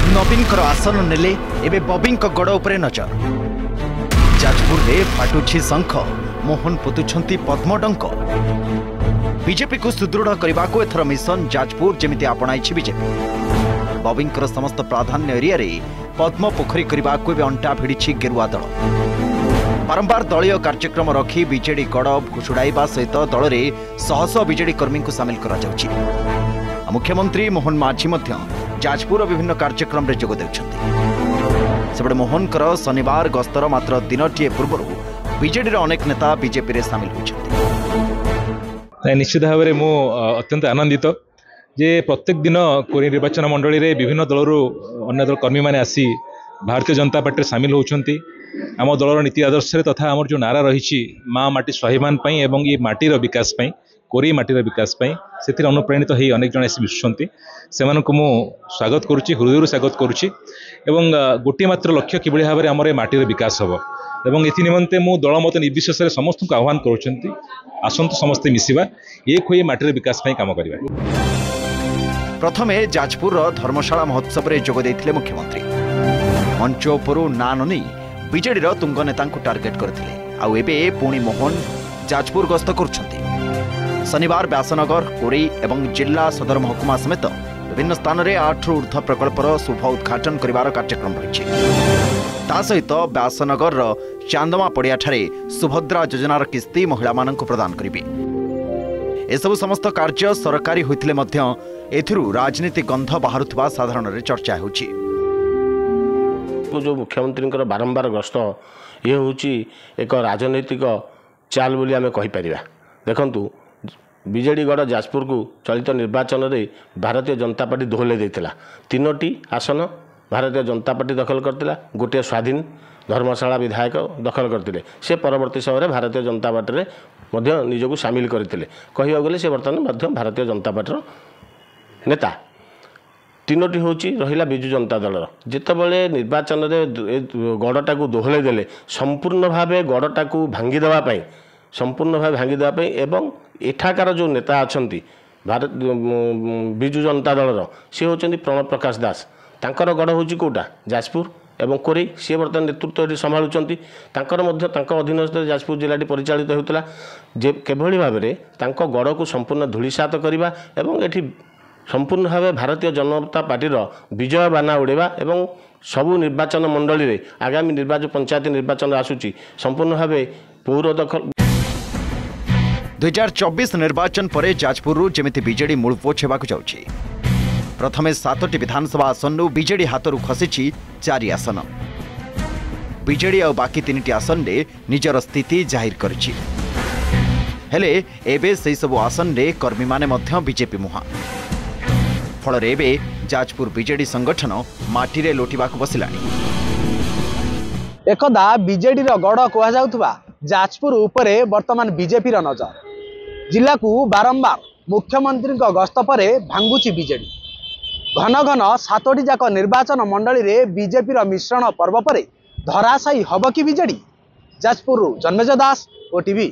नवीन आसन नेले एबे बॉबिंग गड़ उपरे नजर। जाजपुर रे फाटुछि शंख, मोहन पोतुछंती पद्मडंक। बीजेपी को सुदृढ़ करने को एथर मिशन जाजपुर जमिति आपणाई बीजेपी। बॉबिंग समस्त प्राधान्य एरिया रे पद्म पोखरी करने को अंटा भिड़ी गेरुआ दल। बारंबार दलीय कार्यक्रम रखी बीजेडी गड़ भुशुड़ाइबा सहित दल में शह शह बीजेडी कर्मी को सामिल करा जाउछि। मुख्यमंत्री मोहन माझी जाजपुर विभिन्न कार्यक्रम रे जोग देउछन्ति। सेबडे मोहनकर शनिवार गस्तर मात्र दिनटीए पूर्व बीजेडी अनेक नेता बीजेपी रे सामिल होइछन्ति। निश्चित भाव में मु अत्यंत आनंदित जे प्रत्येक दिन कोरी निर्वाचन मंडली रे विभिन्न दलरू अन्य दल कर्मी माने आसी भारतीय जनता पार्टी सामिल होउछन्ति। आम दलर नीति आदर्श तथा आम जो नारा रही माँ माटी स्वाभिमान पाई एवं ये माटीर विकास पाई, कोरी माटीर विकास पाई से अनुप्राणित हो अनेक जन आसी मिशुंट से स्वागत करुच्ची, हृदय स्वागत करुच्ची। एवं गोटे मात्र लक्ष्य कि भाव में आम माटीर विकास हम एवं एथि निमंते मु दल मत निर्विशेष समस्त को आह्वान करुँच आसतु समस्ते मिसिबा एक हो माटीर विकास पाई काम करबा। प्रथमे जाजपुर धर्मशाला महोत्सव रे जोग देथिले मुख्यमंत्री। मंच उपरु ना ननी बीजेडी तुंग नेता टार्गेट करथिले। आउ एबे पुणी मोहन जाजपुर गस्त करुछंती। शनिवार व्यासनगर, कोरी एवं जिला सदर महकुमा समेत विभिन्न स्थान में 8 रु ऊर्ध्व प्रकल्पर शुभ उद्घाटन करिवार कार्यक्रम रही। ता सहित व्यासनगर चांदमा पड़िया ठारे सुभद्रा योजनार किस्ती महिला मानक प्रदान करिवे। एसबु समस्त कार्य सरकारी होइथिले मध्य एथिरु राजनीति गंध बाहरुथबा साधारण रे चर्चा होछि। जो मुख्यमंत्री बारंबार गस्त ये हूँ एक राजनैतिक चाल बोली आमे कहि परिबा। देखंतु बीजेडी गड़ जाजपुर को चलित निर्वाचन में भारतीय जनता पार्टी दोहले देता। 3टी आसन भारतीय जनता पार्टी दखल करथिला, गोटे स्वाधीन धर्मशाला विधायक दखल करथिले। से परवर्ती समय भारतीय जनता पार्टी में निजक सामिल करथिले। कहिबा गले से वर्तमान भारतीय जनता पार्टी नेता। 3टी हूँ रहा विजु जनता दलर। जितेबाला निर्वाचन में गड़टा को दोहले देले संपूर्ण भाव गड़टा को भांगीदेवाई, संपूर्ण भाव भांगीदेवाई एवं एठाकार जो नेता अच्छा भारत विजु जनता दलर सी होती प्रणव प्रकाश दास। तांकर गड़ हूँ कौटा जाजपुर एवं कोरेई। सी बर्तमान नेतृत्व ये संभालुंट। अधीनस्थ जाजपुर जिला परिचालित होता जे केभली भाव में गड़ को संपूर्ण धूलिसात करवा एवं एठी संपूर्ण भाव भारतीय जनता पार्टी विजय बाना उड़ेबा एवं सबू निर्वाचन मंडली रे आगामी निर्वाचन पंचायत निर्वाचन आसूची संपूर्ण भाव पौर दखल। 2024 निर्वाचन पर जाजपुर जमिति बीजेडी मूलपोछ हेबाकु जाउछि। प्रथमे 7टी विधानसभा आसन बीजेडी हाथरू खसिछि 4 आसन। बीजेडी आ बाकी 3टी आसन रे निजर स्थिति जाहिर करिछि। हेले एबे सेहि सबु आसन रे कर्मी माने मध्य बीजेपी मुहा। फल एबे जाजपुर बीजेडी संगठन माटी रे लोटिबाकु बसिलानी। एकदा बीजेडी गड़ कह जाउथबा जाजपुर उपरे वर्तमान बीजेपी नजर। जिला को बारंबार मुख्यमंत्री गस्त पर भांगुची बीजेडी। घन घन 7टी जाक निर्वाचन मंडली रे बीजेपी मिश्रण पर्व पर धराशायी हब कि बीजेडी। जाजपुर जन्मेजय दास, ओटीवी।